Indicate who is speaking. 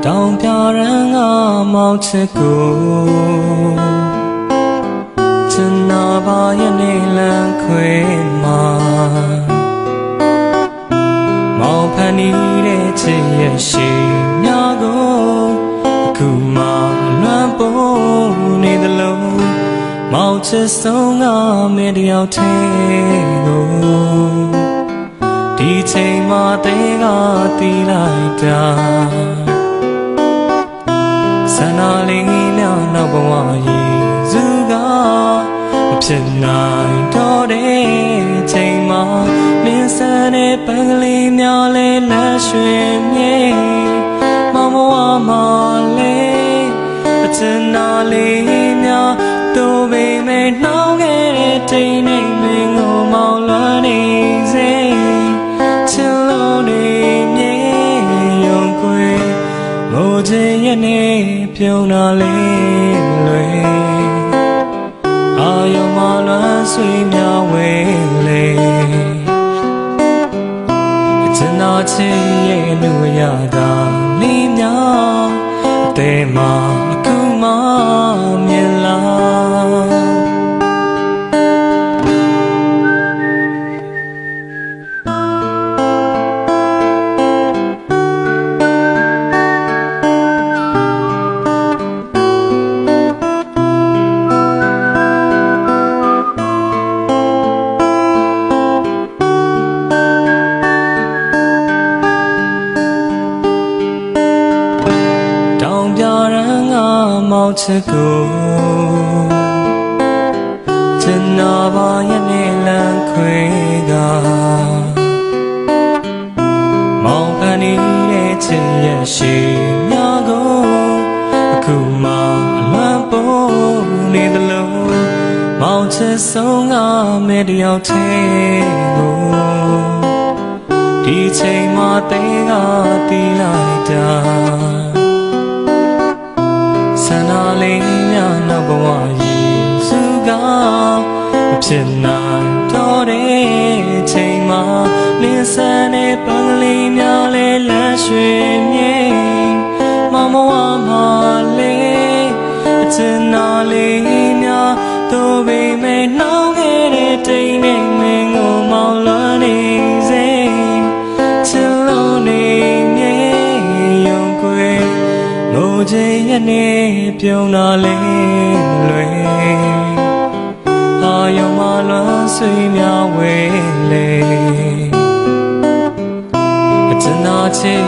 Speaker 1: တောင်ပြရန်ကမောင်ချစ်ကိုချင်နာပါရဲ့နေလန်းခွေမှာမောင်ဖန်နေတဲ့ချစ်ရဲ့ရှိများကိုအခုမှလွမ်းပိုးနေသလုံးမောင်ချစ်ဆုံးကမင်းတယောက်တည်းကိုဒီချိန်မှတဲကတီးလိုက်တာဆန္ဒလေးများနောက်ဘဝရည်စုကမဖြစ်နိုင်တော့တဲ့ချိန်မှမင်းစံတဲ့ပန်းကလေးများလဲလက်ရွှင်မြေမောင်ဘဝမှာလဲအချင်နာလေးများတို့ပေမဲ့နှောင်းခဲ့တဲ့တိမ်နေမင်းကိုမောင်လွမ်းနေစေချစ်လို့နေမြေရုံခွေမိုးချင်းရဲ့နေပြုံးတာလေးမလွယ်အာယုံမလွမ်းဆွေများဝဲလေအချင်နာချစ်ရဲ့နှုတ်ရတာလေးများအသေးမှအခုမှမြင်လာမောင်ချစ်ကိုချင်နာပါရဲ့နေလန်းခွေကမောင်ဖန်နေတဲ့ချစ်ရဲ့ရှိများကိုအခုမှလွမ်းပိုးနေသလုံးမောင်ချစ်ဆုံးကမင်းတယောက်တည်းကိုဒီချိန်မှတဲကတီးလိုက်တာဆန္ဒလေးများနောက်ဘဝရည်စုကမဖြစ်နိုင်တော့တဲ့ချိန်မှာလင်းဆန်းတဲ့ပန်းကလေးများလဲလက်ရွှင်မြေမောင်ဘဝမှာလဲအချင်နာလေးများတို့ပေမဲ့နှောင်းခဲ့တဲ့တိမ်နေမင်းကိုမောင်လွမ်းနေစေချစ်လို့နေမြေရုံခွေမိုးချင်းရဲ့နေပြုံးတာလေးမလွယ်အာယုံမလွမ်းဆွေများဝဲလေအချင်နာချစ်